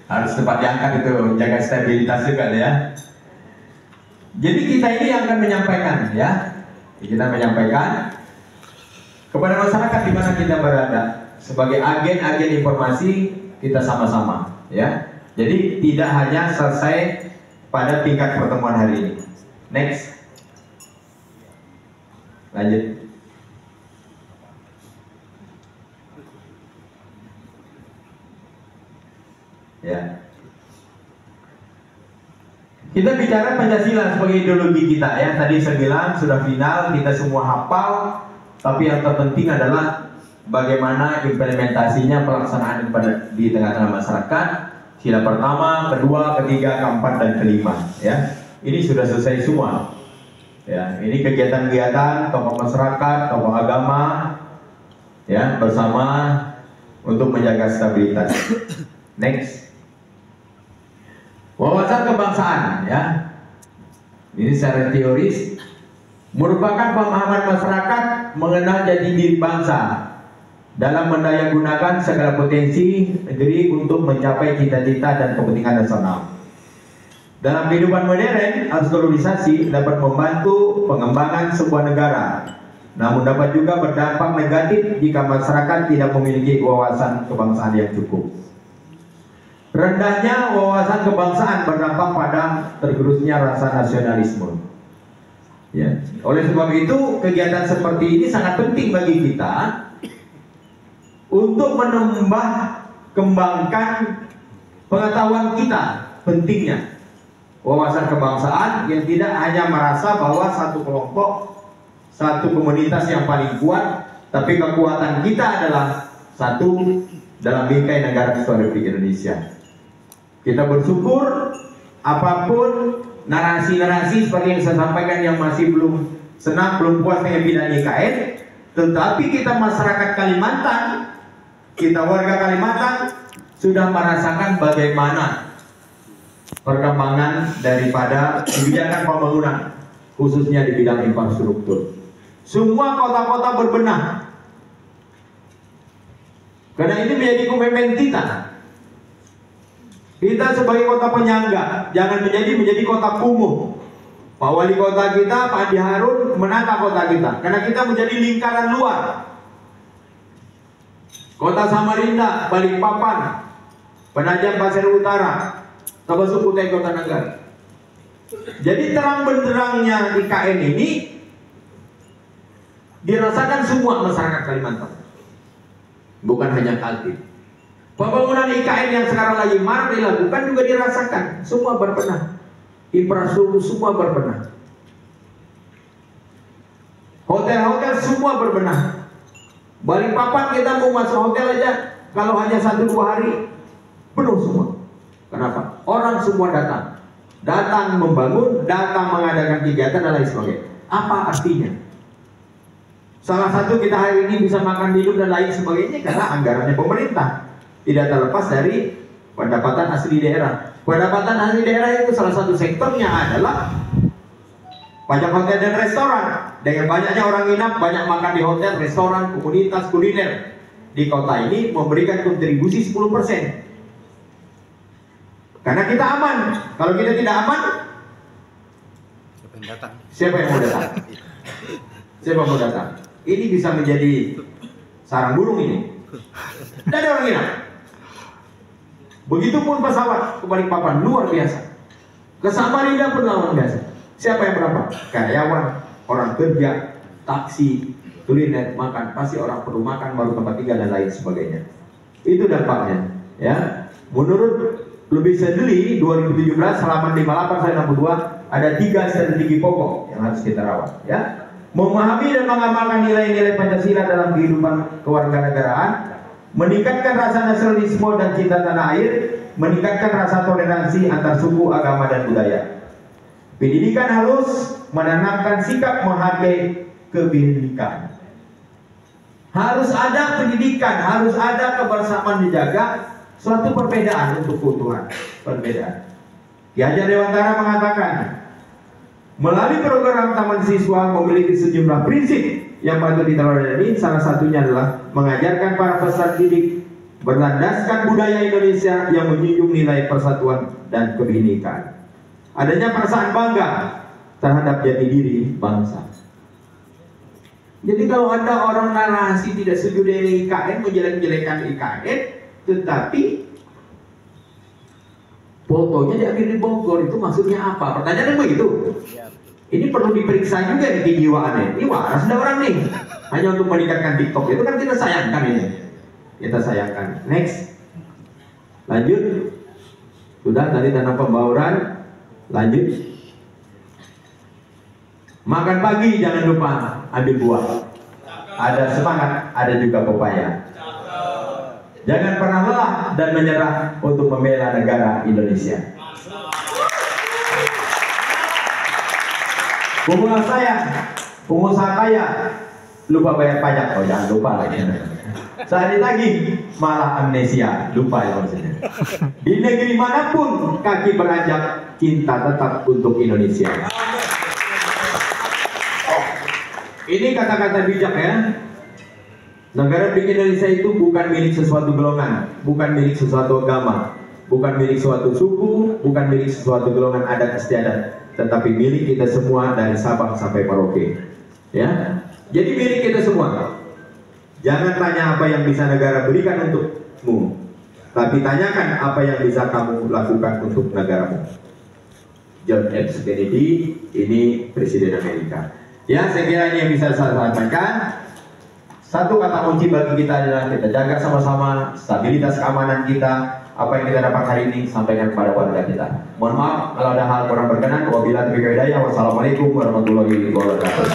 Harus tepat diangkat itu, jaga stabilitas juga ya. Jadi kita ini yang akan menyampaikan ya. Kita menyampaikan kepada masyarakat di mana kita berada sebagai agen-agen informasi kita sama-sama ya. Jadi tidak hanya selesai pada tingkat pertemuan hari ini. Next. Lanjut. Ya. Kita bicara Pancasila sebagai ideologi kita ya. Tadi saya bilang sudah final, kita semua hafal, tapi yang terpenting adalah bagaimana implementasinya, pelaksanaan di tengah-tengah masyarakat. Sila pertama, kedua, ketiga, keempat, dan kelima ya. Ini sudah selesai semua. Ya, ini kegiatan-kegiatan tokoh masyarakat, tokoh agama ya bersama untuk menjaga stabilitas. Next. Wawasan kebangsaan ya. Ini secara teoris merupakan pemahaman masyarakat mengenal jati diri bangsa dalam mendayagunakan segala potensi negeri untuk mencapai cita-cita dan kepentingan nasional. Dalam kehidupan modern, aktualisasi dapat membantu pengembangan sebuah negara, namun dapat juga berdampak negatif jika masyarakat tidak memiliki wawasan kebangsaan yang cukup. Rendahnya wawasan kebangsaan berdampak pada tergerusnya rasa nasionalisme. Ya. Oleh sebab itu, kegiatan seperti ini sangat penting bagi kita untuk menambah kembangkan pengetahuan kita. Pentingnya wawasan kebangsaan yang tidak hanya merasa bahwa satu kelompok, satu komunitas yang paling kuat, tapi kekuatan kita adalah satu dalam bingkai negara Kesatuan Republik Indonesia. Kita bersyukur apapun narasi-narasi seperti yang saya sampaikan yang masih belum senang, belum puas dengan bidang IKN, tetapi kita masyarakat Kalimantan, kita warga Kalimantan sudah merasakan bagaimana perkembangan daripada kebijakan pembangunan khususnya di bidang infrastruktur. Semua kota-kota berbenah karena ini menjadi komitmen kita. Kita sebagai kota penyangga jangan menjadi kota kumuh. Pak Wali Kota kita, Pak Andi Harun menata kota kita karena kita menjadi lingkaran luar. Kota Samarinda, Balikpapan, Penajam Pasir Utara, termasuk Kutai Kartanegara. Jadi terang benderangnya IKN ini dirasakan semua masyarakat Kalimantan, bukan hanya Kaltim. Pembangunan IKN yang sekarang lagi marak dilakukan juga dirasakan, semua berbenah. Infrastruktur semua berbenah. Hotel-hotel semua berbenah. Balikpapan kita mau masuk hotel aja, kalau hanya 1-2 hari penuh semua. Kenapa? Orang semua datang membangun, datang mengadakan kegiatan dan lain sebagainya. Apa artinya? Salah satu kita hari ini bisa makan, minum dan lain sebagainya karena anggarannya pemerintah. Tidak terlepas dari pendapatan asli daerah. Pendapatan asli daerah itu salah satu sektornya adalah pajak hotel dan restoran. Dengan banyaknya orang nginap, banyak makan di hotel, restoran, komunitas kuliner di kota ini memberikan kontribusi 10%. Karena kita aman. Kalau kita tidak aman, siapa yang mau datang? Siapa mau datang? Ini bisa menjadi sarang burung ini. Tidak ada orang nginap. Begitupun pesawat ke Balikpapan luar biasa. Ke Samarinda pun luar biasa. Siapa yang berapa? Karyawan, orang kerja, taksi, kuliner, makan. Pasti orang perlu makan, baru tempat tinggal dan lain sebagainya. Itu dampaknya. Ya, menurut lebih sedeli 2017 halaman 58-62 ada 3 strategi pokok yang harus kita rawat. Ya, memahami dan mengamalkan nilai-nilai Pancasila dalam kehidupan kewarganegaraan, meningkatkan rasa nasionalisme dan cinta tanah air, meningkatkan rasa toleransi antar suku, agama, dan budaya. Pendidikan harus menanamkan sikap menghargai kebinekaan. Harus ada pendidikan, harus ada kebersamaan dijaga, suatu perbedaan untuk keutuhan, perbedaan. Ki Hajar Dewantara mengatakan, melalui program Taman Siswa memiliki sejumlah prinsip yang patut diteladani. Salah satunya adalah mengajarkan para peserta didik berlandaskan budaya Indonesia yang menjunjung nilai persatuan dan kebinekaan. Adanya perasaan bangga terhadap jati diri bangsa. Jadi kalau ada orang narasi tidak setuju dengan IKN, menjelek-jelekan IKN, tetapi fotonya diambil di Bogor, itu maksudnya apa? Pertanyaannya begitu. Ini perlu diperiksa juga nih kejiwaannya. Ini waras ada orang nih, hanya untuk meningkatkan TikTok. Itu kan kita sayangkan ini. Kita sayangkan. Next. Lanjut. Sudah tadi tanam pembauran. Lanjut. Makan pagi jangan lupa ambil buah. Ada semangat, ada juga pepaya. Jangan pernah lelah dan menyerah untuk membela negara Indonesia. Pengusaha kaya lupa bayar pajak. Oh jangan lupa lagi. Saat ditagih malah amnesia, lupa ya maksudnya. Di negeri manapun kaki beranjak, cinta tetap untuk Indonesia. Ini kata-kata bijak ya. Negara di Indonesia itu bukan milik sesuatu golongan, bukan milik sesuatu agama, bukan milik suatu suku, bukan milik sesuatu golongan adat istiadat, tetapi milik kita semua dari Sabang sampai Merauke. Ya, jadi milik kita semua. Jangan tanya apa yang bisa negara berikan untukmu, tapi tanyakan apa yang bisa kamu lakukan untuk negaramu. John F. Kennedy, ini Presiden Amerika. Ya, saya kira ini yang bisa saya sampaikan. Satu kata kunci bagi kita adalah kita jaga sama-sama stabilitas keamanan kita. Apa yang kita dapat hari ini sampaikan kepada warga kita. Mohon maaf kalau ada hal kurang berkenan. Wabillahi taufiq wal hidayah. Wassalamualaikum warahmatullahi wabarakatuh.